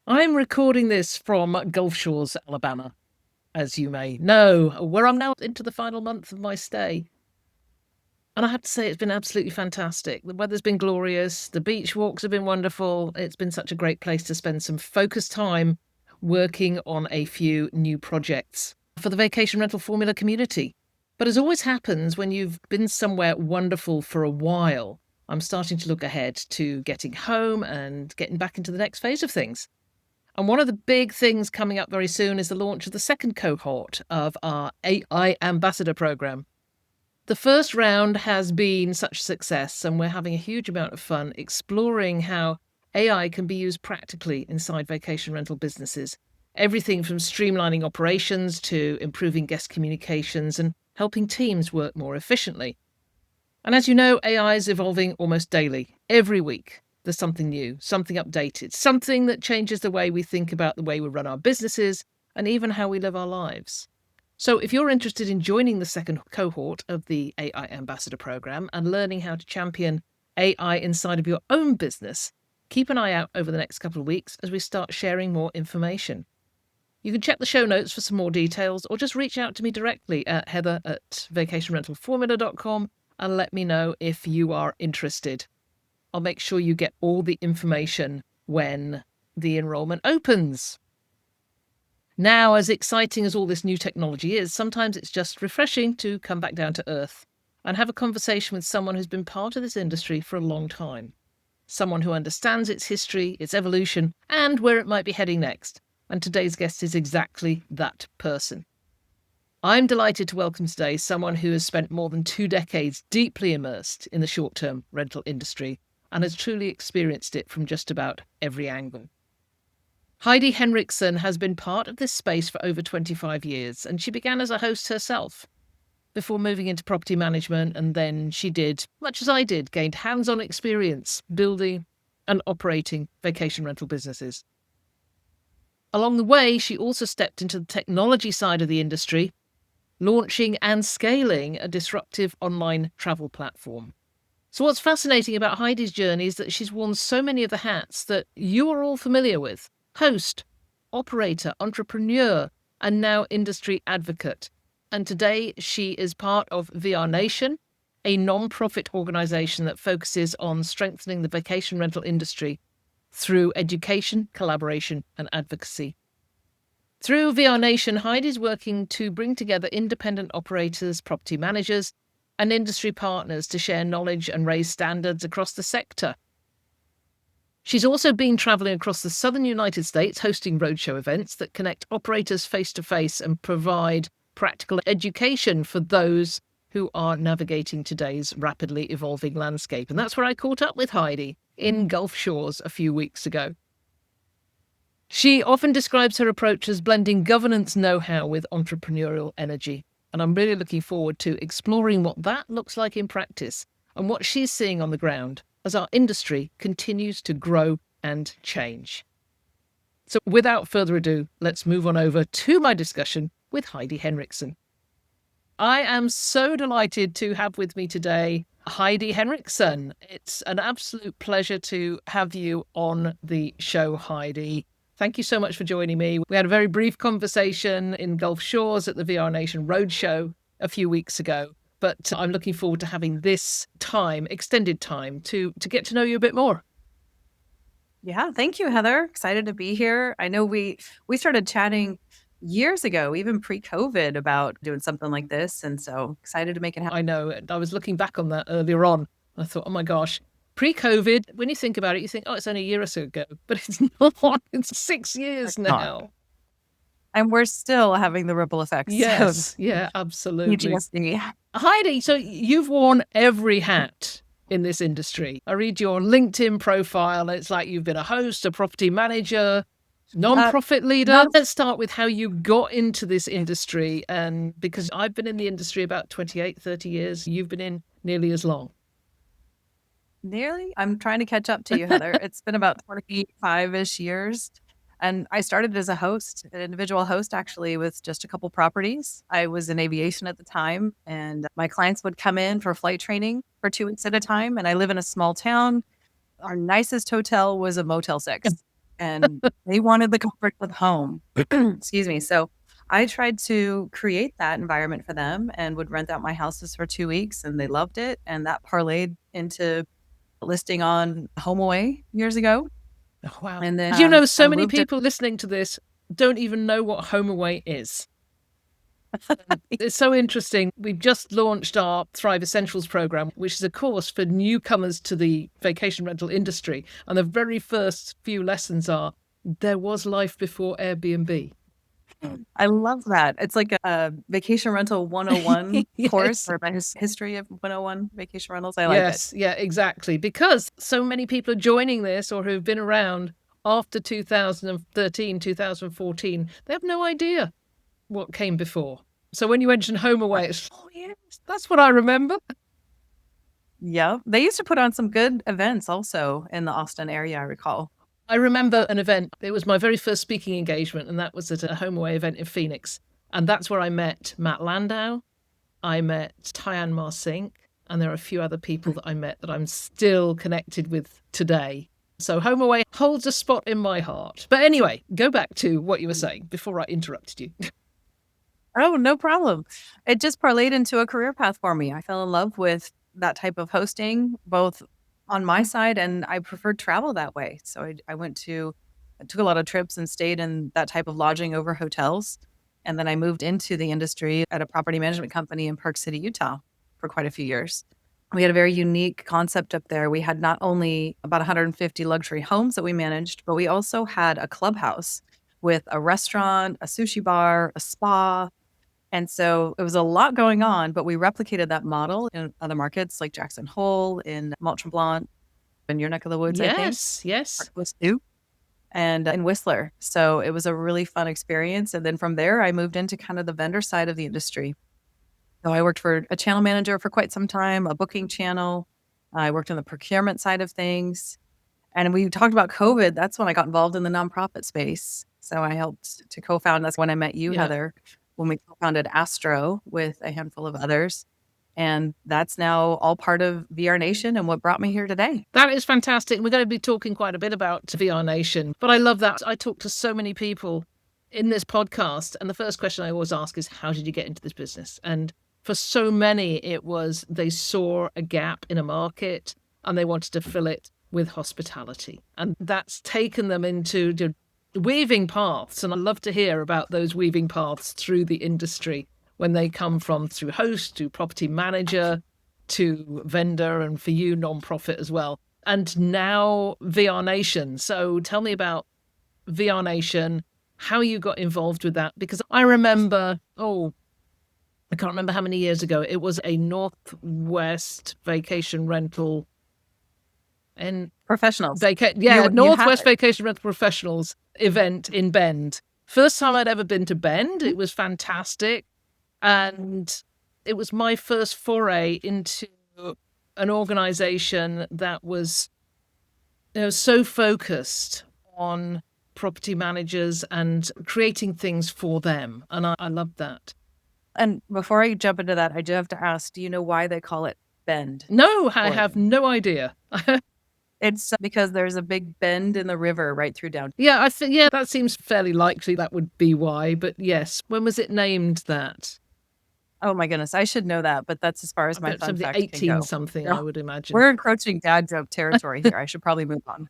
I'm recording this from Gulf Shores, Alabama, as you may know, where I'm now into the final month of my stay. And I have to say, it's been absolutely fantastic. The weather's been glorious. The beach walks have been wonderful. It's been such a great place to spend some focused time working on a few new projects for the vacation rental formula community. But as always happens when you've been somewhere wonderful for a while, I'm starting to look ahead to getting home and getting back into the next phase of things. And one of the big things coming up very soon is the launch of the second cohort of our AI Ambassador program. The first round has been such a success, and we're having a huge amount of fun exploring how AI can be used practically inside vacation rental businesses. Everything from streamlining operations to improving guest communications and helping teams work more efficiently. And as you know, AI is evolving almost daily, every week. There's something new, something updated, something that changes the way we think about the way we run our businesses and even how we live our lives. So if you're interested in joining the second cohort of the AI Ambassador program and learning how to champion AI inside of your own business, keep an eye out over the next couple of weeks as we start sharing more information. You can check the show notes for some more details or just reach out to me directly at heather@vacationrentalformula.com and let me know if you are interested. I'll make sure you get all the information when the enrollment opens. Now, as exciting as all this new technology is, sometimes it's just refreshing to come back down to earth and have a conversation with someone who's been part of this industry for a long time. Someone who understands its history, its evolution, and where it might be heading next. And today's guest is exactly that person. I'm delighted to welcome today someone who has spent more than 2 decades deeply immersed in the short-term rental industry and has truly experienced it from just about every angle. Heidie Henriksen has been part of this space for over 25 years, and she began as a host herself before moving into property management, and then she did, much as I did, gained hands-on experience building and operating vacation rental businesses. Along the way, she also stepped into the technology side of the industry, launching and scaling a disruptive online travel platform. So what's fascinating about Heidie's journey is that she's worn so many of the hats that you are all familiar with: host, operator, entrepreneur, and now industry advocate. And today she is part of VRNation, a non-profit organization that focuses on strengthening the vacation rental industry through education, collaboration, and advocacy. Through VRNation, Heidi's working to bring together independent operators, property managers, and industry partners to share knowledge and raise standards across the sector. She's also been traveling across the southern United States, hosting roadshow events that connect operators face-to-face and provide practical education for those who are navigating today's rapidly evolving landscape. And that's where I caught up with Heidi in Gulf Shores a few weeks ago. She often describes her approach as blending governance know-how with entrepreneurial energy. And I'm really looking forward to exploring what that looks like in practice and what she's seeing on the ground as our industry continues to grow and change. So without further ado, let's move on over to my discussion with Heidie Henriksen. I am so delighted to have with me today Heidie Henriksen. It's an absolute pleasure to have you on the show, Heidi. Thank you so much for joining me. We had a very brief conversation in Gulf Shores at the VRNation roadshow a few weeks ago, but I'm looking forward to having this time, extended time, to get to know you a bit more. Yeah, thank you, Heather. Excited to be here. I know we started chatting years ago, even pre-COVID, about doing something like this, and so excited to make it happen. I know, I was looking back on that earlier on. I thought, oh my gosh, pre-COVID, when you think about it, you think, oh, it's only a year or so ago, but it's not. It's 6 years now. And we're still having the ripple effects. Yes, yeah, absolutely. PTSD. Heidi, so you've worn every hat in this industry. I read your LinkedIn profile. It's like you've been a host, a property manager, non-profit leader. Let's start with how you got into this industry. And because I've been in the industry about 28, 30 years, you've been in nearly as long. Nearly? I'm trying to catch up to you, Heather. It's been about 25-ish years. And I started as a host, an individual host, actually, with just a couple properties. I was in aviation at the time, and my clients would come in for flight training for 2 weeks at a time. And I live in a small town. Our nicest hotel was a Motel 6. and they wanted the comfort of home. Excuse me. So I tried to create that environment for them and would rent out my houses for 2 weeks, and they loved it. And that parlayed into listing on HomeAway years ago. Oh, wow. And then You know, so I many moved it. people listening to this don't even know what HomeAway is. It's so interesting. We've just launched our Thrive Essentials program, which is a course for newcomers to the vacation rental industry. And the very first few lessons are there was life before Airbnb. I love that. It's like a vacation rental 101 course Yes. or my history of 101 vacation rentals. I like it. Yes, yeah, exactly. Because so many people are joining this or who've been around after 2013, 2014, they have no idea what came before. So when you mention HomeAway, it's, oh, yes, that's what I remember. Yeah. They used to put on some good events also in the Austin area, I recall. I remember an event. It was my very first speaking engagement, and that was at a HomeAway event in Phoenix. And that's where I met Matt Landau. I met Tyann Marsink, and there are a few other people that I met that I'm still connected with today. So HomeAway holds a spot in my heart. But anyway, go back to what you were saying before I interrupted you. Oh, no problem. It just parlayed into a career path for me. I fell in love with that type of hosting, both on my side, and I preferred travel that way. So I took a lot of trips and stayed in that type of lodging over hotels. And then I moved into the industry at a property management company in Park City, Utah for quite a few years. We had a very unique concept up there. We had not only about 150 luxury homes that we managed, but we also had a clubhouse with a restaurant, a sushi bar, a spa, and so it was a lot going on, but we replicated that model in other markets like Jackson Hole, in Mont Tremblant, in your neck of the woods, I think, Yes. Arcos too, and in Whistler. So it was a really fun experience. And then from there, I moved into kind of the vendor side of the industry. So I worked for a channel manager for quite some time, a booking channel. I worked on the procurement side of things. And we talked about COVID. That's when I got involved in the nonprofit space. So I helped to co-found. That's when I met you, Yeah. Heather, when we co-founded Astro with a handful of others. And that's now all part of VRNation and what brought me here today. That is fantastic. We're going to be talking quite a bit about VRNation, but I love that. I talk to so many people in this podcast, and the first question I always ask is, how did you get into this business? And for so many, it was they saw a gap in a market and they wanted to fill it with hospitality. And that's taken them into weaving paths. And I love to hear about those weaving paths through the industry when they come from through host to property manager to vendor, and for you, nonprofit as well. And now VRNation. So tell me about VRNation, how you got involved with that. Because I remember, I can't remember how many years ago, it was a Northwest vacation rental and Professionals. Northwest Vacation Rental Professionals event in Bend. First time I'd ever been to Bend. It was fantastic. And it was my first foray into an organization that was so focused on property managers and creating things for them. And I loved that. And before I jump into that, I do have to ask, do you know why they call it Bend? No, I have no idea. It's because there's a big bend in the river right through down. Yeah, I think, that seems fairly likely that would be why. But yes, when was it named that? Oh my goodness, I should know that, but that's as far as my fun fact can go. 18-something, I would imagine. We're encroaching dad joke territory here. I should probably move on.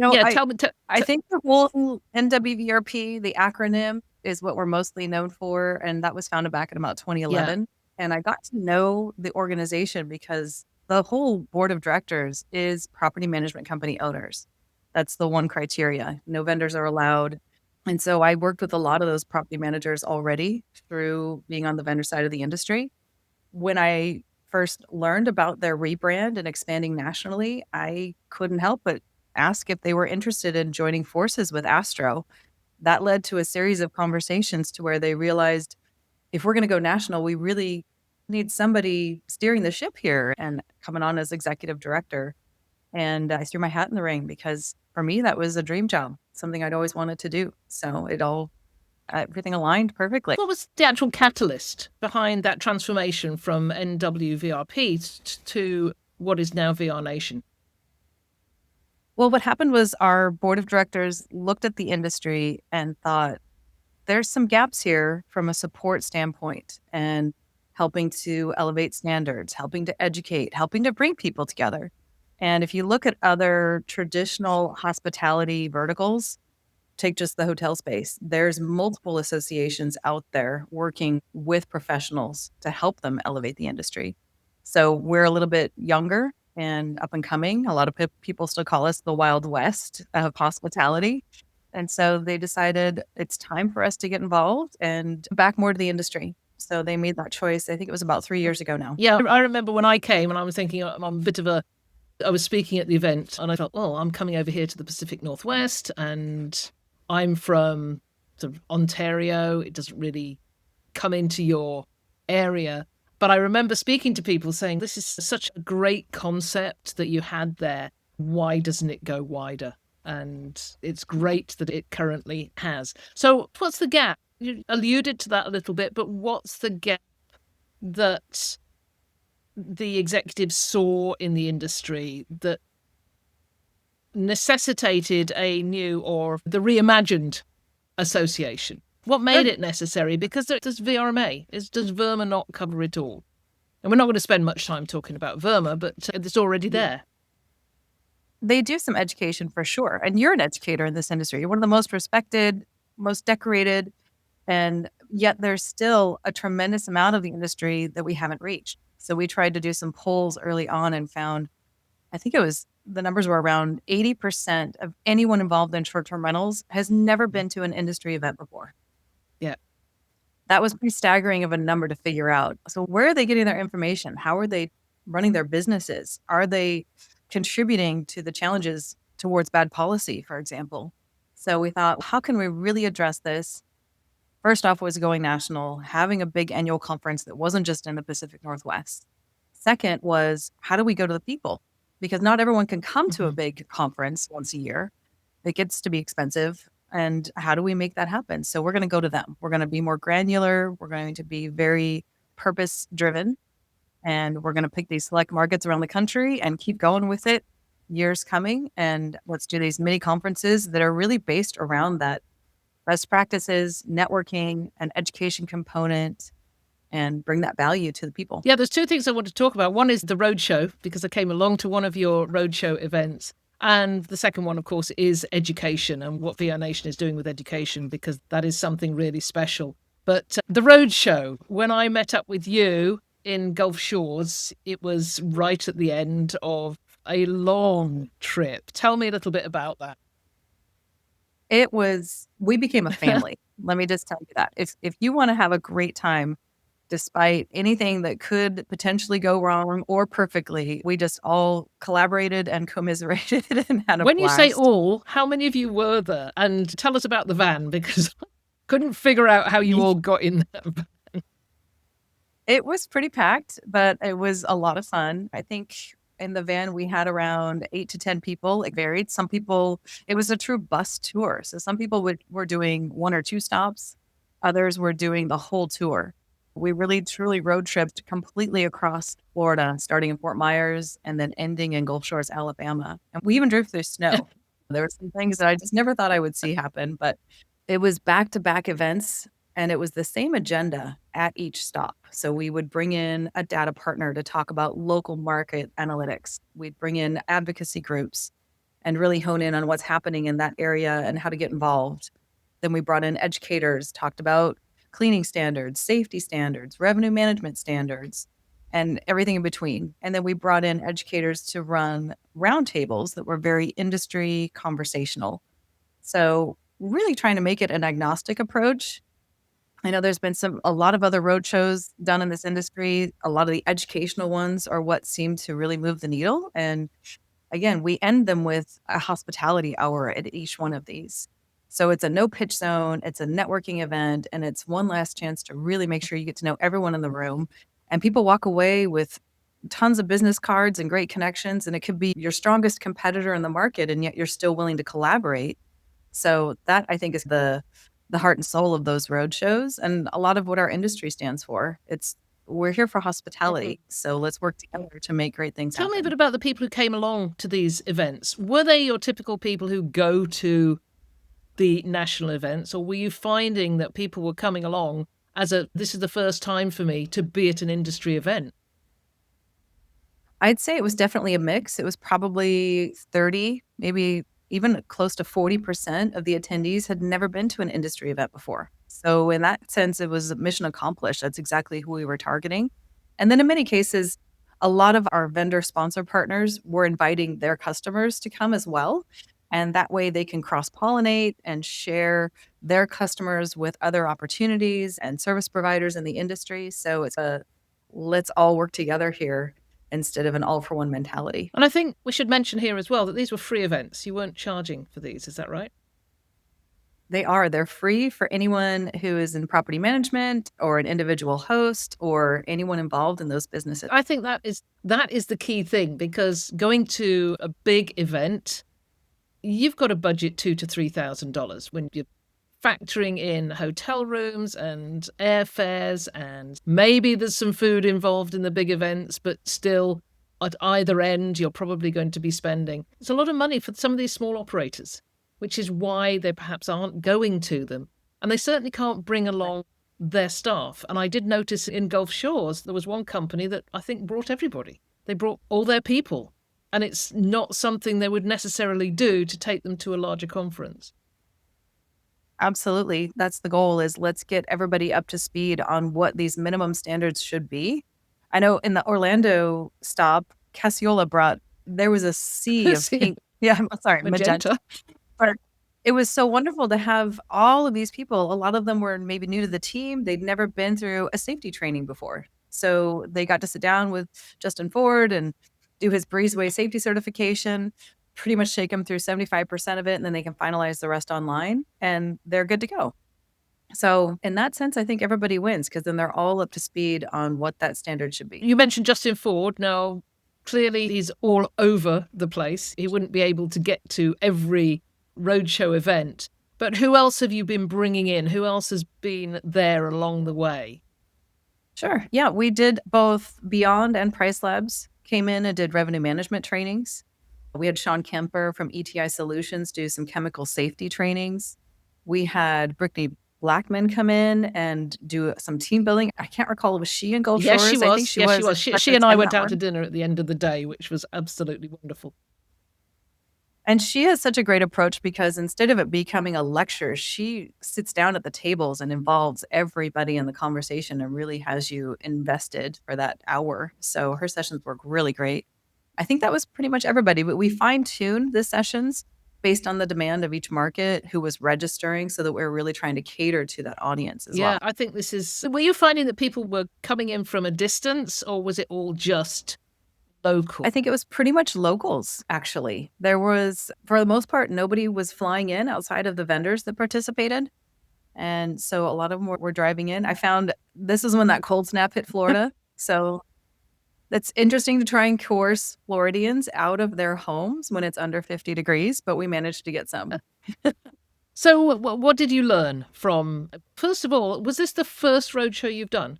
Tell me. I think the whole NWVRP, the acronym, is what we're mostly known for, and that was founded back in about 2011. Yeah. And I got to know the organization because the whole board of directors is property management company owners. That's the one criteria. No vendors are allowed. And so I worked with a lot of those property managers already through being on the vendor side of the industry. When I first learned about their rebrand and expanding nationally, I couldn't help but ask if they were interested in joining forces with Astro. That led to a series of conversations to where they realized, if we're going to go national, we really need somebody steering the ship here and coming on as executive director. And I threw my hat in the ring because for me, that was a dream job, something I'd always wanted to do. So everything aligned perfectly. What was the actual catalyst behind that transformation from NWVRP to what is now VRNation? Well, what happened was our board of directors looked at the industry and thought, there's some gaps here from a support standpoint and helping to elevate standards, helping to educate, helping to bring people together. And if you look at other traditional hospitality verticals, take just the hotel space, there's multiple associations out there working with professionals to help them elevate the industry. So we're a little bit younger and up and coming. A lot of people still call us the Wild West of hospitality. And so they decided it's time for us to get involved and back more to the industry. So they made that choice. I think it was about 3 years ago now. Yeah, I remember when I came and I was thinking I'm a bit of a I was speaking at the event and I thought, oh, I'm coming over here to the Pacific Northwest and I'm from sort of Ontario. It doesn't really come into your area. But I remember speaking to people saying, this is such a great concept that you had there. Why doesn't it go wider? And it's great that it currently has. So what's the gap? You alluded to that a little bit, but what's the gap that the executives saw in the industry that necessitated a new or the reimagined association? What made it necessary? Because there's VRMA. Does VRMA not cover it all? And we're not going to spend much time talking about VRMA, but it's already there. They do some education for sure. And you're an educator in this industry. You're one of the most respected, most decorated, and yet there's still a tremendous amount of the industry that we haven't reached. So we tried to do some polls early on and found, I think the numbers were around 80% of anyone involved in short-term rentals has never been to an industry event before. Yeah. That was pretty staggering of a number to figure out. So where are they getting their information? How are they running their businesses? Are they contributing to the challenges towards bad policy, for example? So we thought, how can we really address this? First off was going national, having a big annual conference that wasn't just in the Pacific Northwest. Second was, how do we go to the people? Because not everyone can come to a big conference once a year. It gets to be expensive. And how do we make that happen? So we're going to go to them. We're going to be more granular. We're going to be very purpose driven. And we're going to pick these select markets around the country and keep going with it years coming. And let's do these mini conferences that are really based around that best practices, networking, and education component, and bring that value to the people. Yeah, there's two things I want to talk about. One is the roadshow, because I came along to one of your roadshow events. And the second one, of course, is education and what VRNation is doing with education, because that is something really special. But the roadshow, when I met up with you in Gulf Shores, it was right at the end of a long trip. Tell me a little bit about that. We became a family. Let me just tell you that. If you want to have a great time, despite anything that could potentially go wrong or perfectly, we just all collaborated and commiserated and had a When blast. You say all, how many of you were there? And tell us about the van, because I couldn't figure out how you all got in that van. It was pretty packed, but it was a lot of fun. I think in the van, we had around 8 to 10 people. It varied. Some people, it was a true bus tour. So some people were doing 1 or 2 stops. Others were doing the whole tour. We really, truly road tripped completely across Florida, starting in Fort Myers and then ending in Gulf Shores, Alabama. And we even drove through snow. There were some things that I just never thought I would see happen, but it was back-to-back events. And it was the same agenda at each stop. So we would bring in a data partner to talk about local market analytics. We'd bring in advocacy groups and really hone in on what's happening in that area and how to get involved. Then we brought in educators, talked about cleaning standards, safety standards, revenue management standards, and everything in between. And then we brought in educators to run roundtables that were very industry conversational. So really trying to make it an agnostic approach. I know there's been a lot of other road shows done in this industry. A lot of the educational ones are what seem to really move the needle. And again, we end them with a hospitality hour at each one of these. So it's a no pitch zone, it's a networking event, and it's one last chance to really make sure you get to know everyone in the room. And people walk away with tons of business cards and great connections. And it could be your strongest competitor in the market, and yet you're still willing to collaborate. So that, I think, is the heart and soul of those road shows, and a lot of what our industry stands for. It's we're here for hospitality. So let's work together to make great things Tell happen. me a bit about the people who came along to these events. Were they your typical people who go to the national events, or were you finding that people were coming along as this is the first time for me to be at an industry event? I'd say it was definitely a mix. It was probably 30, maybe even close to 40% of the attendees had never been to an industry event before. So in that sense, it was mission accomplished. That's exactly who we were targeting. And then in many cases, a lot of our vendor sponsor partners were inviting their customers to come as well. And that way they can cross pollinate and share their customers with other opportunities and service providers in the industry. So it's a let's all work together here instead of an all for one mentality. And I think we should mention here as well that these were free events. You weren't charging for these, is that right? They are. They're free for anyone who is in property management or an individual host or anyone involved in those businesses. I think that is the key thing, because going to a big event, you've got a budget $2,000 to $3,000 when you're factoring in hotel rooms and airfares, and maybe there's some food involved in the big events, but still at either end you're probably going to be spending. It's a lot of money for some of these small operators, which is why they perhaps aren't going to them. And they certainly can't bring along their staff. And I did notice in Gulf Shores, there was one company that I think brought everybody. They brought all their people. And it's not something they would necessarily do to take them to a larger conference. Absolutely. That's the goal, is let's get everybody up to speed on what these minimum standards should be. I know in the Orlando stop, there was a sea of pink. Yeah, I'm sorry, magenta. But it was so wonderful to have all of these people. A lot of them were maybe new to the team. They'd never been through a safety training before. So they got to sit down with Justin Ford and do his breezeway safety certification, pretty much take them through 75% of it, and then they can finalize the rest online and they're good to go. So in that sense, I think everybody wins, because then they're all up to speed on what that standard should be. You mentioned Justin Ford. Now, clearly he's all over the place. He wouldn't be able to get to every roadshow event. But who else have you been bringing in? Who else has been there along the way? Sure. Yeah, we did both Beyond and Price Labs came in and did revenue management trainings. We had Sean Kemper from ETI Solutions do some chemical safety trainings. We had Brittany Blackman come in and do some team building. I can't recall, was she in Gulf Yes, Shores? she was. I think she was. She and I went out to dinner at the end of the day, which was absolutely wonderful. And she has such a great approach, because instead of it becoming a lecture, she sits down at the tables and involves everybody in the conversation and really has you invested for that hour. So her sessions work really great. I think that was pretty much everybody, but we fine-tuned the sessions based on the demand of each market who was registering, so that we're really trying to cater to that audience as well. Yeah, I think this is... Were you finding that people were coming in from a distance, or was it all just local? I think it was pretty much locals, actually. There was, for the most part, nobody was flying in outside of the vendors that participated. And so a lot of them were driving in. I found this is when that cold snap hit Florida. So that's interesting to try and coerce Floridians out of their homes when it's under 50 degrees, but we managed to get some. So what did you learn from... First of all, was this the first roadshow you've done?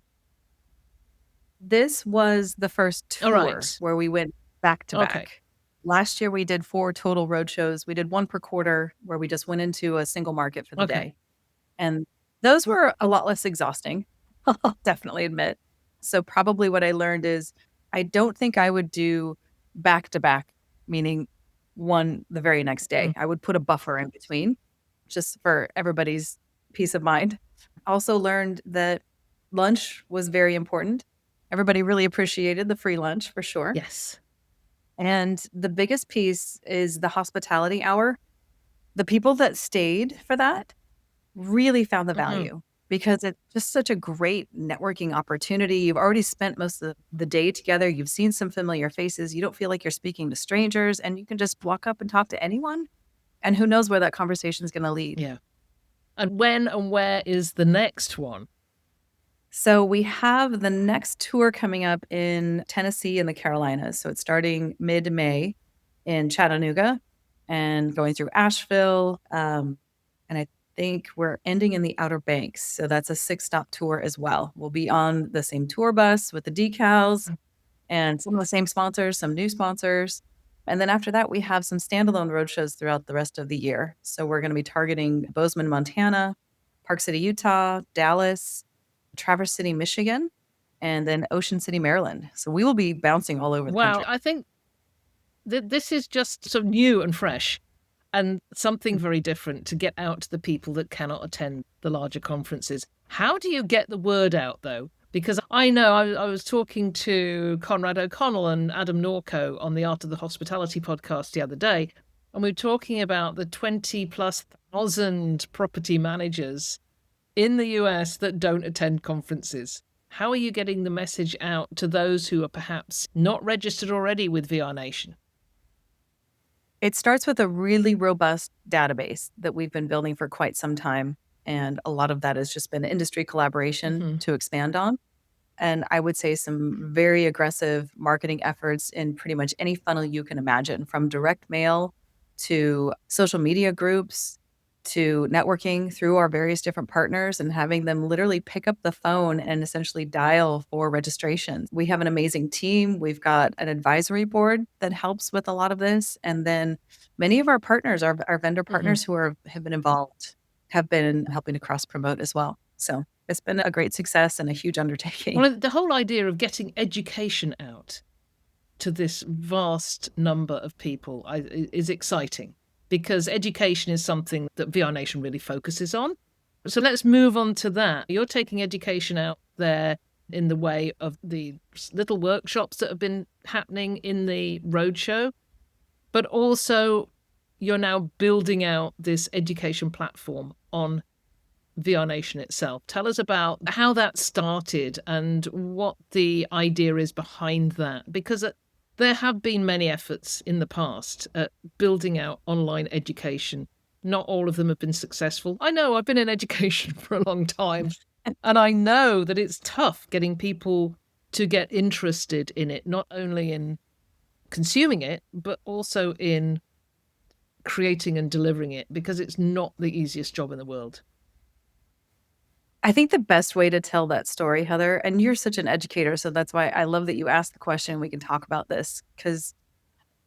This was the first tour where we went back to back. Last year, we did 4 total roadshows. We did one per quarter, where we just went into a single market for the day. And those were a lot less exhausting, I'll definitely admit. So probably what I learned is I don't think I would do back to back, meaning one the very next day. I would put a buffer in between, just for everybody's peace of mind. Also learned that lunch was very important. Everybody really appreciated the free lunch, for sure. Yes. And the biggest piece is the hospitality hour. The people that stayed for that really found the value, because it's just such a great networking opportunity. You've already spent most of the day together. You've seen some familiar faces. You don't feel like you're speaking to strangers, and you can just walk up and talk to anyone. And who knows where that conversation is going to lead. Yeah. And when and where is the next one? So we have the next tour coming up in Tennessee and the Carolinas. So it's starting mid-May in Chattanooga and going through Asheville. And I think we're ending in the Outer Banks. So that's a 6-stop tour as well. We'll be on the same tour bus with the decals and some of the same sponsors, some new sponsors. And then after that, we have some standalone road shows throughout the rest of the year. So we're going to be targeting Bozeman, Montana, Park City, Utah, Dallas, Traverse City, Michigan, and then Ocean City, Maryland. So we will be bouncing all over the country. Wow, I think this is just sort of new and fresh and something very different to get out to the people that cannot attend the larger conferences. How do you get the word out, though? Because I know I was talking to Conrad O'Connell and Adam Norco on the Art of the Hospitality podcast the other day, and we were talking about the 20+ thousand property managers in the US that don't attend conferences. How are you getting the message out to those who are perhaps not registered already with VRNation? It starts with a really robust database that we've been building for quite some time. And a lot of that has just been industry collaboration to expand on. And I would say some very aggressive marketing efforts in pretty much any funnel you can imagine, from direct mail to social media groups to networking through our various different partners and having them literally pick up the phone and essentially dial for registration. We have an amazing team. We've got an advisory board that helps with a lot of this. And then many of our partners, our vendor partners who have been involved, have been helping to cross promote as well. So it's been a great success and a huge undertaking. Well, the whole idea of getting education out to this vast number of people is exciting, because education is something that VRNation really focuses on. So let's move on to that. You're taking education out there in the way of the little workshops that have been happening in the roadshow, but also you're now building out this education platform on VRNation itself. Tell us about how that started and what the idea is behind that, because there have been many efforts in the past at building out online education. Not all of them have been successful. I know, I've been in education for a long time, and I know that it's tough getting people to get interested in it, not only in consuming it, but also in creating and delivering it, because it's not the easiest job in the world. I think the best way to tell that story, Heather, and you're such an educator, so that's why I love that you asked the question. We can talk about this because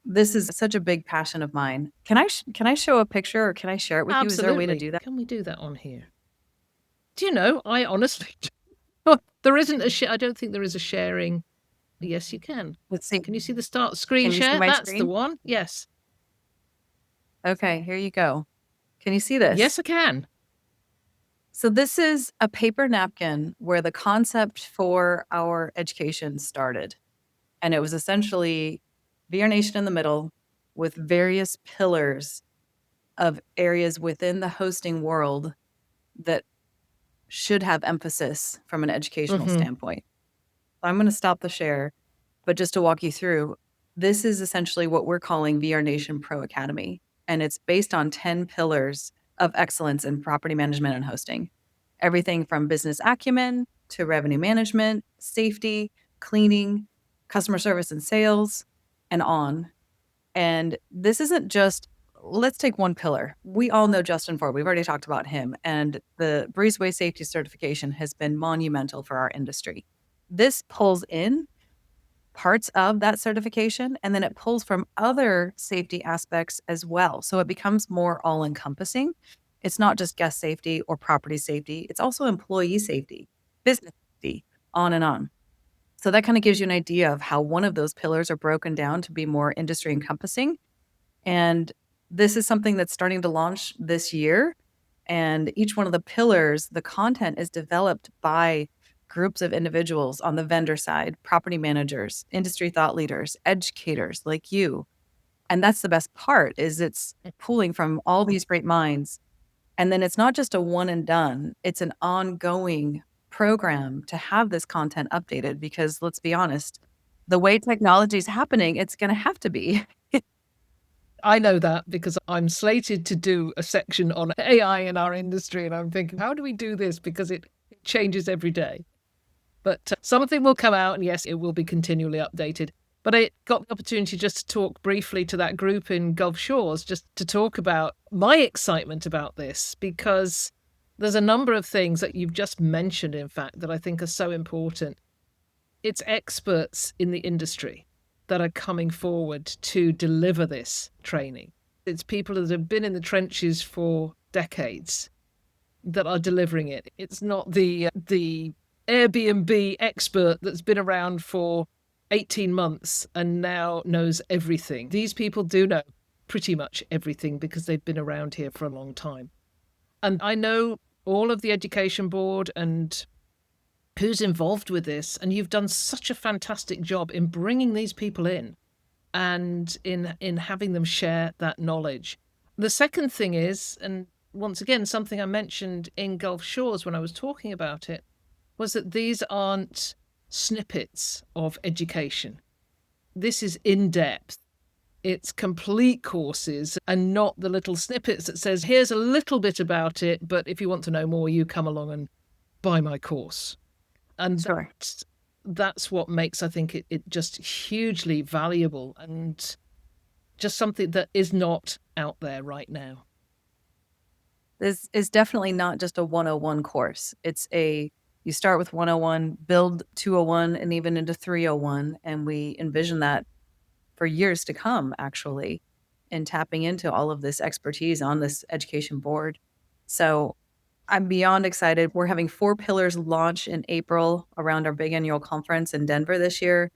this is such a big passion of mine. Can I show a picture, or can I share it with you? Is there a way to do that? Can we do that on here? Do you know, I honestly, there isn't I don't think there is a sharing. Yes, you can. Let's see. Can you see the start screen share? That's the one. Yes. Okay, here you go. Can you see this? Yes, I can. So this is a paper napkin where the concept for our education started. And it was essentially VRNation in the middle with various pillars of areas within the hosting world that should have emphasis from an educational standpoint. I'm going to stop the share, but just to walk you through, this is essentially what we're calling VRNation Pro Academy. And it's based on 10 pillars of excellence in property management and hosting. Everything from business acumen to revenue management, safety, cleaning, customer service and sales, and on. And this isn't just, let's take one pillar. We all know Justin Ford. We've already talked about him. And the Breezeway Safety Certification has been monumental for our industry. This pulls in parts of that certification, and then it pulls from other safety aspects as well. So it becomes more all-encompassing. It's not just guest safety or property safety. It's also employee safety, business safety, on and on. So that kind of gives you an idea of how one of those pillars are broken down to be more industry encompassing. And this is something that's starting to launch this year. And each one of the pillars, the content is developed by groups of individuals on the vendor side, property managers, industry thought leaders, educators like you. And that's the best part, is it's pulling from all these great minds. And then it's not just a one and done, it's an ongoing program to have this content updated, because let's be honest, the way technology is happening, it's going to have to be. I know that because I'm slated to do a section on AI in our industry, and I'm thinking, how do we do this? Because it changes every day. But something will come out, and yes, it will be continually updated. But I got the opportunity just to talk briefly to that group in Gulf Shores, just to talk about my excitement about this, because there's a number of things that you've just mentioned, in fact, that I think are so important. It's experts in the industry that are coming forward to deliver this training. It's people that have been in the trenches for decades that are delivering it. It's not the Airbnb expert that's been around for 18 months and now knows everything. These people do know pretty much everything because they've been around here for a long time. And I know all of the education board and who's involved with this, and you've done such a fantastic job in bringing these people in and in having them share that knowledge. The second thing is, and once again, something I mentioned in Gulf Shores when I was talking about it, was that these aren't snippets of education. This is in depth. It's complete courses and not the little snippets that says, here's a little bit about it, but if you want to know more, you come along and buy my course. And Sure. that's what makes, I think, it just hugely valuable and just something that is not out there right now. This is definitely not just a 101 course. You start with 101, build 201, and even into 301. And we envision that for years to come, actually, and tapping into all of this expertise on this education board. So I'm beyond excited. We're having 4 pillars launch in April around our big annual conference in Denver this year.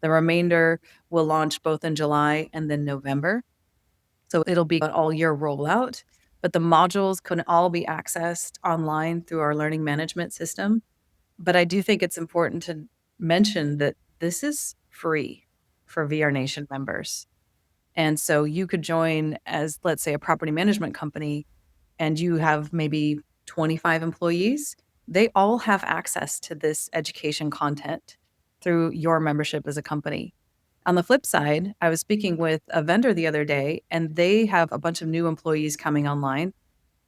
The remainder will launch both in July and then November. So it'll be an all year rollout, but the modules can all be accessed online through our learning management system. But I do think it's important to mention that this is free for VRNation members. And so you could join as, let's say, a property management company, and you have maybe 25 employees. They all have access to this education content through your membership as a company. On the flip side, I was speaking with a vendor the other day, and they have a bunch of new employees coming online.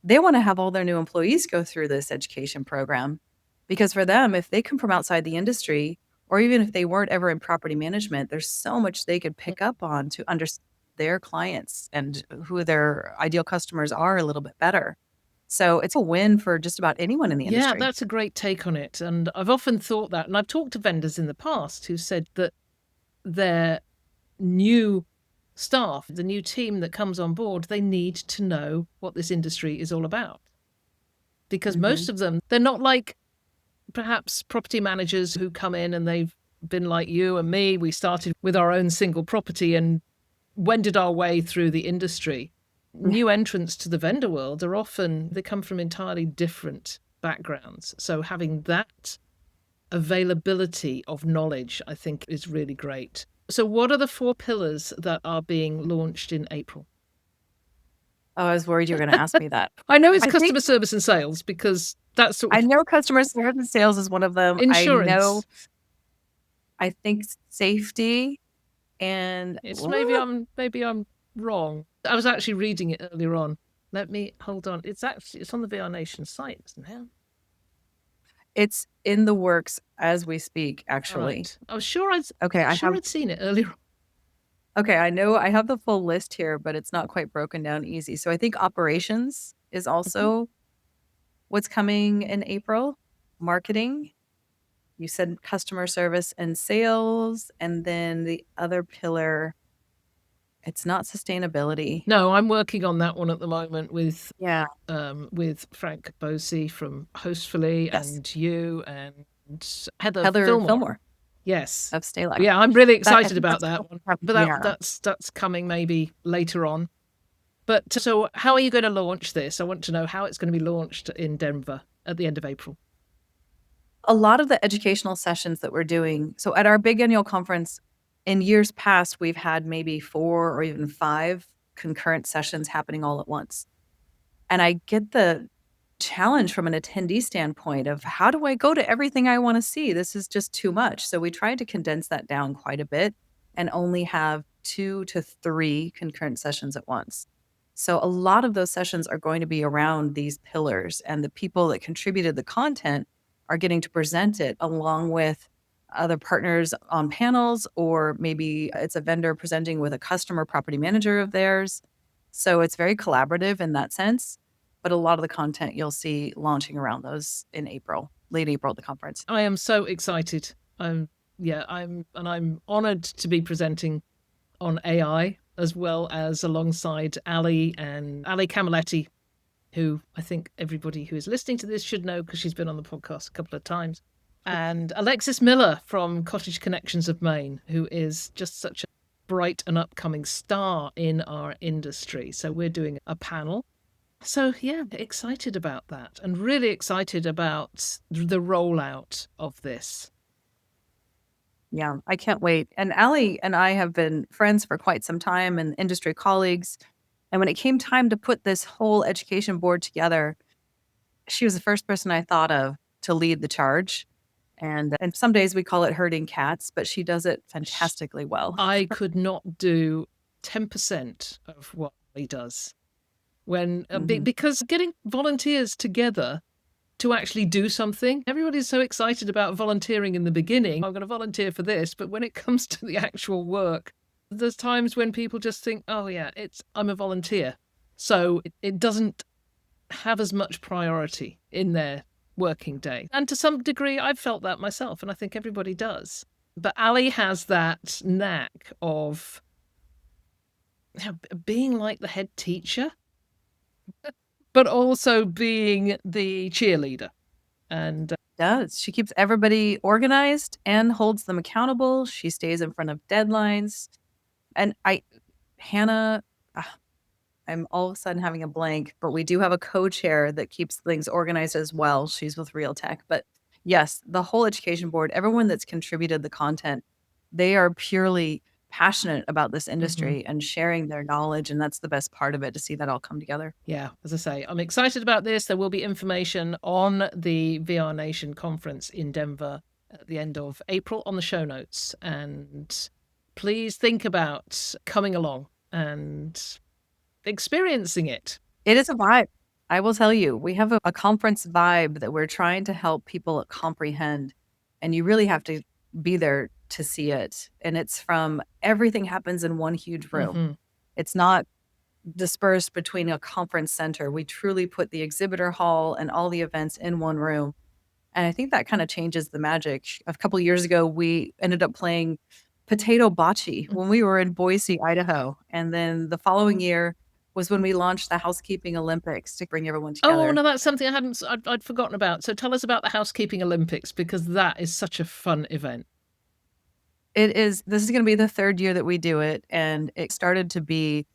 They want to have all their new employees go through this education program because for them, if they come from outside the industry, or even if they weren't ever in property management, there's so much they could pick up on to understand their clients and who their ideal customers are a little bit better. So it's a win for just about anyone in the industry. Yeah, that's a great take on it. And I've often thought that, and I've talked to vendors in the past who said that their new staff, the new team that comes on board, they need to know what this industry is all about. Because most of them, they're not like perhaps property managers who come in and they've been like you and me. We started with our own single property and wended our way through the industry. New entrants to the vendor world are often, they come from entirely different backgrounds. So having that availability of knowledge, I think, is really great. So what are the 4 pillars that are being launched in April? Oh, I was worried you were going to ask me that. I know it's customer service and sales because that's sort of... I know customer service and sales is one of them. Insurance. I think safety and maybe I'm wrong. I was actually reading it earlier on. Let me hold on. It's on the VRNation site, isn't it? It's in the works as we speak, actually. Right. I was sure I'd seen it earlier on. Okay, I know I have the full list here, but it's not quite broken down easy. So I think operations is also what's coming in April. Marketing. You said customer service and sales. And then the other pillar, it's not sustainability. No, I'm working on that one at the moment with Frank Bosey from Hostfully and you and Heather Fillmore. Yes. Of Staylock. Yeah, I'm really excited about that one. But that's coming maybe later on. But so how are you going to launch this? I want to know how it's going to be launched in Denver at the end of April. A lot of the educational sessions that we're doing, so at our big annual conference, in years past, we've had maybe 4 or even 5 concurrent sessions happening all at once. And I get the challenge from an attendee standpoint of how do I go to everything I want to see? This is just too much. So we tried to condense that down quite a bit and only have 2 to 3 concurrent sessions at once. So a lot of those sessions are going to be around these pillars, and the people that contributed the content are getting to present it along with other partners on panels, or maybe it's a vendor presenting with a customer property manager of theirs. So it's very collaborative in that sense. But a lot of the content you'll see launching around those in April, late April at the conference. I am so excited. I'm honored to be presenting on AI as well as alongside Ali Camilletti, who I think everybody who is listening to this should know because she's been on the podcast a couple of times, and Alexis Miller from Cottage Connections of Maine, who is just such a bright and upcoming star in our industry. So we're doing a panel. So yeah, excited about that and really excited about the rollout of this. Yeah, I can't wait. And Ali and I have been friends for quite some time and industry colleagues. And when it came time to put this whole education board together, she was the first person I thought of to lead the charge. And some days we call it herding cats, but she does it fantastically well. I could not do 10% of what he does when because getting volunteers together to actually do something, everybody's so excited about volunteering in the beginning. I'm going to volunteer for this, but when it comes to the actual work, there's times when people just think, oh yeah, I'm a volunteer. So it doesn't have as much priority in their working day. And to some degree, I've felt that myself, and I think everybody does. But Ali has that knack of being like the head teacher, but also being the cheerleader. And does. She keeps everybody organized and holds them accountable. She stays in front of deadlines. And Hannah, I'm all of a sudden having a blank, but we do have a co-chair that keeps things organized as well. She's with Realtech. But yes, the whole education board, everyone that's contributed the content, they are purely passionate about this industry and sharing their knowledge. And that's the best part of it, to see that all come together. Yeah, as I say, I'm excited about this. There will be information on the VRNation conference in Denver at the end of April on the show notes. And please think about coming along and experiencing it. It is a vibe. I will tell you, we have a conference vibe that we're trying to help people comprehend. And you really have to be there to see it. And it's from everything happens in one huge room. It's not dispersed between a conference center. We truly put the exhibitor hall and all the events in one room. And I think that kind of changes the magic. A couple of years ago, we ended up playing potato bocce when we were in Boise, Idaho. And then the following year was when we launched the Housekeeping Olympics to bring everyone together. Oh, no, that's something I'd forgotten about. So tell us about the Housekeeping Olympics, because that is such a fun event. It is. This is going to be the third year that we do it. And it started to be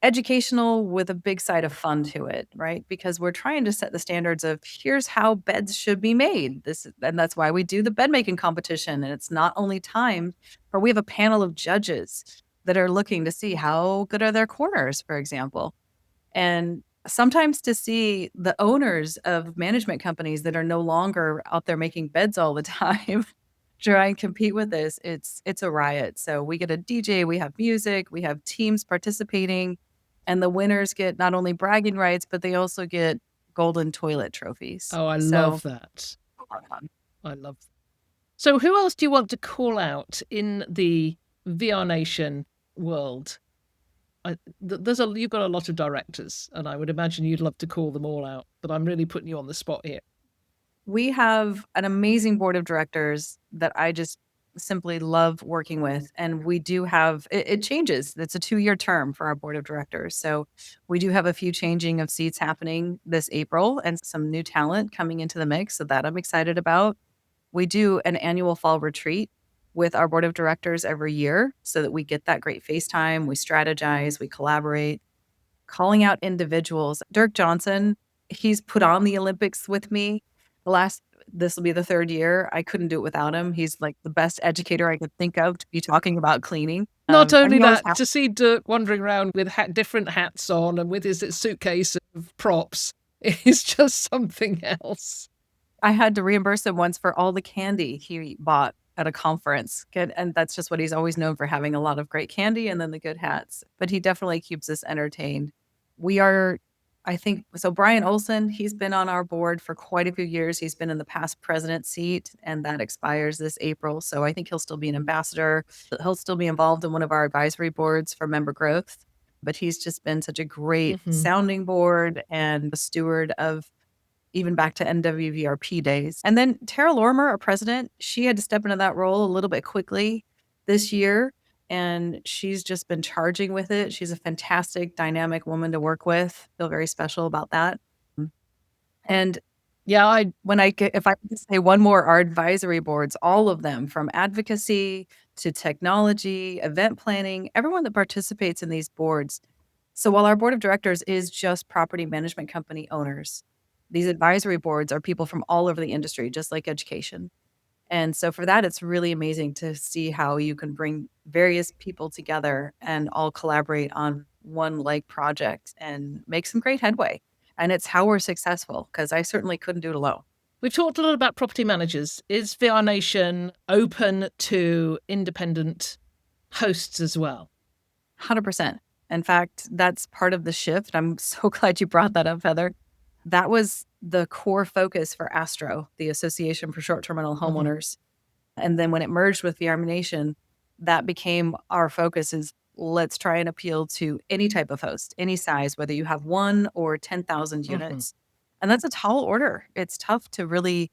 educational with a big side of fun to it, right? Because we're trying to set the standards of here's how beds should be made. And that's why we do the bed making competition. And it's not only timed, but we have a panel of judges that are looking to see how good are their corners, for example. And sometimes to see the owners of management companies that are no longer out there making beds all the time try and compete with this, it's a riot. So we get a DJ, we have music, we have teams participating, and the winners get not only bragging rights, but they also get golden toilet trophies. Oh, I love that. I love that. So who else do you want to call out in the VRNation world? You've got a lot of directors, and I would imagine you'd love to call them all out, but I'm really putting you on the spot here. We have an amazing board of directors that I just simply love working with. And we do have, it changes. It's a 2-year term for our board of directors. So we do have a few changing of seats happening this April and some new talent coming into the mix. So that I'm excited about. We do an annual fall retreat with our board of directors every year so that we get that great face time. We strategize, we collaborate, calling out individuals. Dirk Johnson, he's put on the Olympics with me. This will be the 3rd year. I couldn't do it without him. He's like the best educator I could think of to be talking about cleaning. Not only that, to see Dirk wandering around with different hats on and with his suitcase of props is just something else. I had to reimburse him once for all the candy he bought at a conference. And that's just what he's always known for, having a lot of great candy and then the good hats. But he definitely keeps us entertained. We are I think so. Brian Olson, he's been on our board for quite a few years. He's been in the past president seat, and that expires this April. So I think he'll still be an ambassador. He'll still be involved in one of our advisory boards for member growth. But he's just been such a great sounding board and a steward of even back to NWVRP days. And then Tara Lorimer, our president, she had to step into that role a little bit quickly this year. And she's just been charging with it. She's a fantastic, dynamic woman to work with. Feel very special about that. And yeah, if I could say one more, our advisory boards, all of them from advocacy to technology, event planning, everyone that participates in these boards. So while our board of directors is just property management company owners, these advisory boards are people from all over the industry, just like education. And so for that, it's really amazing to see how you can bring various people together and all collaborate on one like project and make some great headway. And it's how we're successful, because I certainly couldn't do it alone. We've talked a lot about property managers. Is VRNation open to independent hosts as well? 100%. In fact, that's part of the shift. I'm so glad you brought that up, Heather. That was the core focus for ASTRO, the Association for Short-Term Rental Homeowners. And then when it merged with VRNation, that became our focus is let's try and appeal to any type of host, any size, whether you have 1 or 10,000 units. And that's a tall order. It's tough to really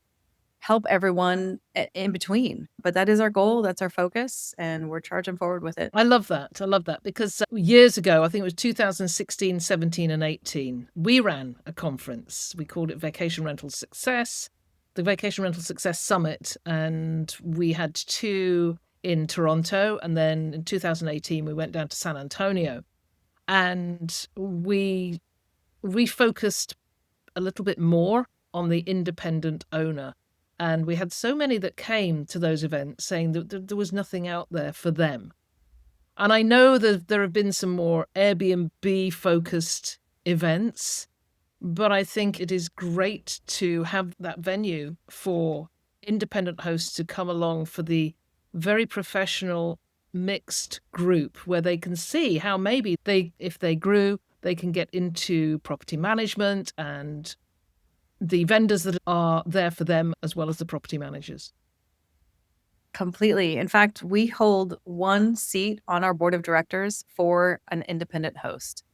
help everyone in between. But that is our goal. That's our focus. And we're charging forward with it. I love that. I love that because years ago, I think it was 2016, 17 and 18, we ran a conference. We called it Vacation Rental Success, the Vacation Rental Success Summit. And we had 2 in Toronto. And then in 2018, we went down to San Antonio. And we refocused a little bit more on the independent owner. And we had so many that came to those events saying that there was nothing out there for them. And I know that there have been some more Airbnb-focused events, but I think it is great to have that venue for independent hosts to come along for the very professional mixed group where they can see how maybe if they grew, they can get into property management and the vendors that are there for them as well as the property managers. Completely. In fact, we hold 1 seat on our board of directors for an independent host.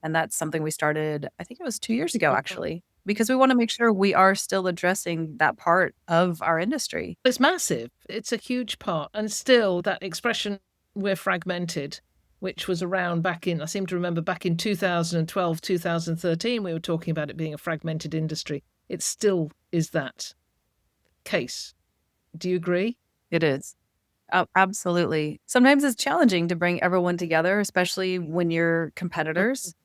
And that's something we started, I think it was 2 years ago, actually, because we want to make sure we are still addressing that part of our industry. It's massive. It's a huge part. And still that expression, we're fragmented, which was around I seem to remember back in 2012, 2013, we were talking about it being a fragmented industry. It still is that case. Do you agree? It is. Oh, absolutely. Sometimes it's challenging to bring everyone together, especially when you're competitors.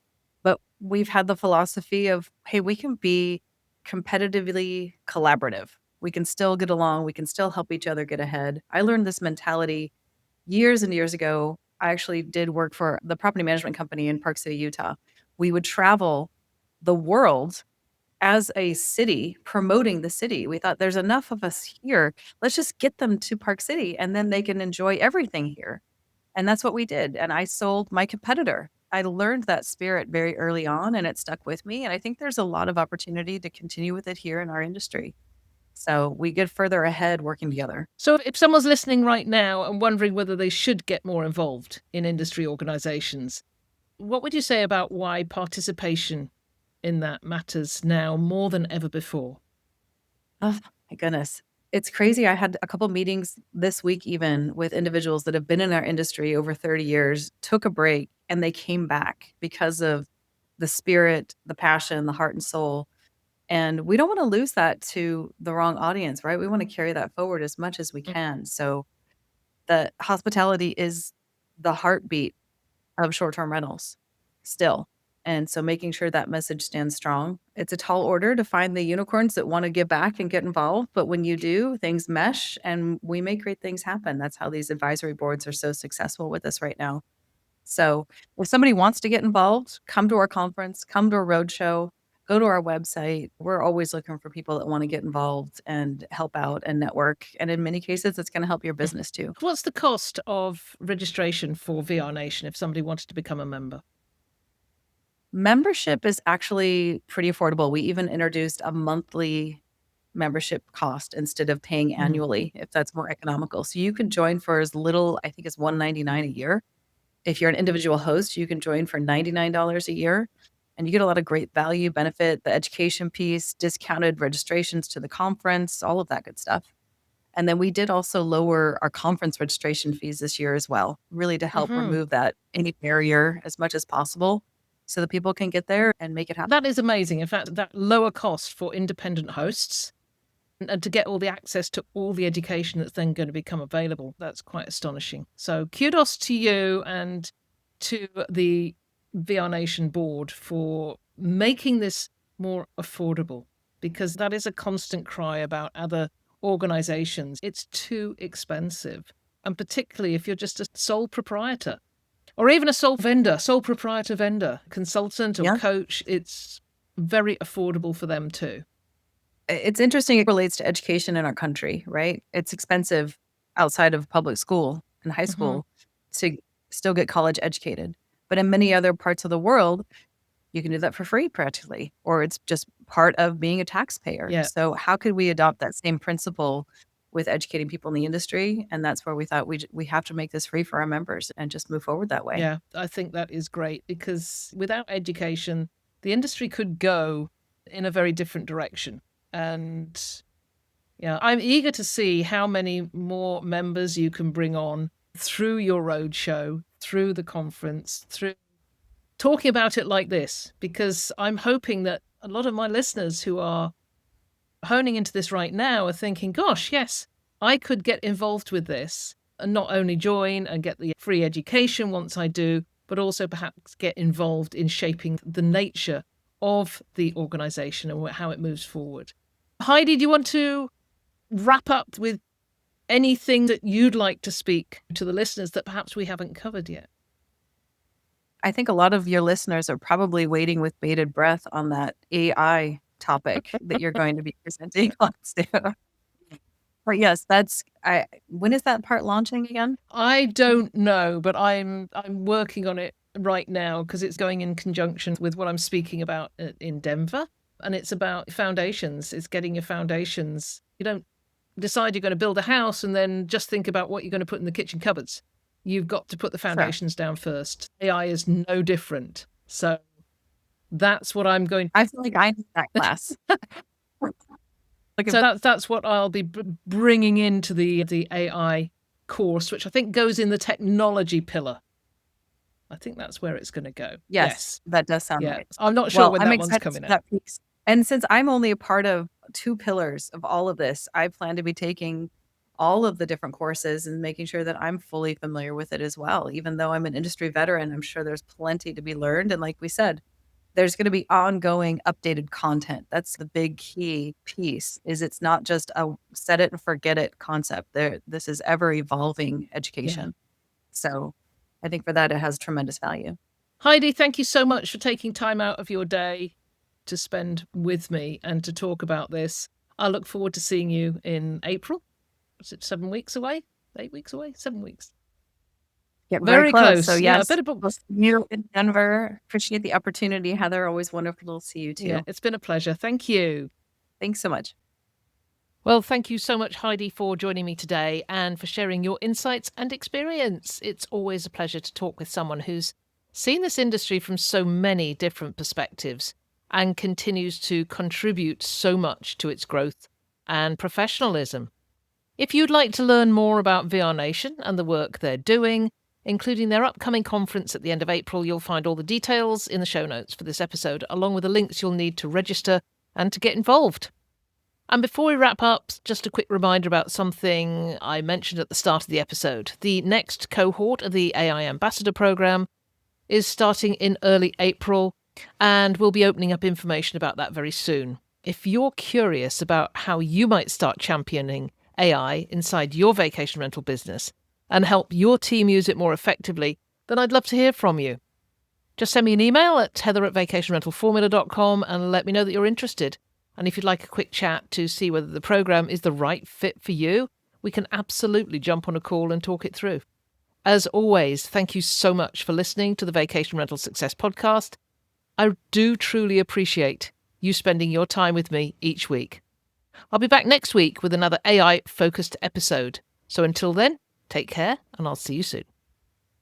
But we've had the philosophy of, hey, we can be competitively collaborative. We can still get along. We can still help each other get ahead. I learned this mentality years and years ago. I actually did work for the property management company in Park City, Utah. We would travel the world as a city, promoting the city. We thought there's enough of us here. Let's just get them to Park City and then they can enjoy everything here. And that's what we did. And I sold my competitor. I learned that spirit very early on and it stuck with me. And I think there's a lot of opportunity to continue with it here in our industry. So we get further ahead working together. So if someone's listening right now and wondering whether they should get more involved in industry organizations, what would you say about why participation in that matters now more than ever before? Oh, my goodness. It's crazy. I had a couple meetings this week, even with individuals that have been in our industry over 30 years, took a break, and they came back because of the spirit, the passion, the heart and soul. And we don't want to lose that to the wrong audience, right? We want to carry that forward as much as we can. So the hospitality is the heartbeat of short-term rentals still. And so making sure that message stands strong. It's a tall order to find the unicorns that want to give back and get involved. But when you do, things mesh and we make great things happen. That's how these advisory boards are so successful with us right now. So if somebody wants to get involved, come to our conference, come to a roadshow, go to our website. We're always looking for people that want to get involved and help out and network. And in many cases, it's going to help your business too. What's the cost of registration for VRNation if somebody wanted to become a member? Membership is actually pretty affordable. We even introduced a monthly membership cost instead of paying annually, if that's more economical. So you can join for as little, I think it's $199 a year. If you're an individual host, you can join for $99 a year, and you get a lot of great value, benefit, the education piece, discounted registrations to the conference, all of that good stuff. And then we did also lower our conference registration fees this year as well, really to help remove any barrier as much as possible so that people can get there and make it happen. That is amazing. In fact, that lower cost for independent hosts and to get all the access to all the education that's then going to become available, that's quite astonishing. So kudos to you and to the VRNation board for making this more affordable, because that is a constant cry about other organizations. It's too expensive. And particularly if you're just a sole proprietor or even a sole proprietor vendor, consultant or coach, it's very affordable for them too. It's interesting. It relates to education in our country, right? It's expensive outside of public school and high school to still get college educated. But in many other parts of the world, you can do that for free practically, or it's just part of being a taxpayer. Yeah. So how could we adopt that same principle with educating people in the industry? And that's where we thought we have to make this free for our members and just move forward that way. Yeah, I think that is great, because without education, the industry could go in a very different direction. And yeah, I'm eager to see how many more members you can bring on through your roadshow, through the conference, through talking about it like this, because I'm hoping that a lot of my listeners who are honing into this right now are thinking, gosh, yes, I could get involved with this and not only join and get the free education once I do, but also perhaps get involved in shaping the nature of the organization and how it moves forward. Heidi, do you want to wrap up with anything that you'd like to speak to the listeners that perhaps we haven't covered yet? I think a lot of your listeners are probably waiting with bated breath on that AI topic that you're going to be presenting on soon. But yes, when is that part launching again? I don't know, but I'm working on it right now because it's going in conjunction with what I'm speaking about in Denver. And it's about foundations. It's getting your foundations. You don't decide you're going to build a house and then just think about what you're going to put in the kitchen cupboards. You've got to put the foundations down first. AI is no different. So that's what I'm going to... I feel like I need that class. So that's what I'll be bringing into the AI course, which I think goes in the technology pillar. I think that's where it's going to go. Yes, that does sound right. I'm not sure when that one's coming out. And since I'm only a part of two pillars of all of this, I plan to be taking all of the different courses and making sure that I'm fully familiar with it as well. Even though I'm an industry veteran, I'm sure there's plenty to be learned. And like we said, there's going to be ongoing updated content. That's the big key piece, is it's not just a set it and forget it concept. This is ever evolving education. So I think for that, it has tremendous value. Heidi, thank you so much for taking time out of your day to spend with me and to talk about this. I look forward to seeing you in April. Is it 7 weeks away? 8 weeks away? 7 weeks. Yeah, very close. So yes, we'll see you in Denver. Appreciate the opportunity, Heather. Always wonderful to see you too. Yeah, it's been a pleasure. Thank you. Thanks so much. Well, thank you so much, Heidi, for joining me today and for sharing your insights and experience. It's always a pleasure to talk with someone who's seen this industry from so many different perspectives and continues to contribute so much to its growth and professionalism. If you'd like to learn more about VRNation and the work they're doing, including their upcoming conference at the end of April, you'll find all the details in the show notes for this episode, along with the links you'll need to register and to get involved. And before we wrap up, just a quick reminder about something I mentioned at the start of the episode. The next cohort of the AI Ambassador Program is starting in early April, and we'll be opening up information about that very soon. If you're curious about how you might start championing AI inside your vacation rental business and help your team use it more effectively, then I'd love to hear from you. Just send me an email at heather@vacationrentalformula.com and let me know that you're interested. And if you'd like a quick chat to see whether the program is the right fit for you, we can absolutely jump on a call and talk it through. As always, thank you so much for listening to the Vacation Rental Success Podcast. I do truly appreciate you spending your time with me each week. I'll be back next week with another AI-focused episode. So until then, take care, and I'll see you soon.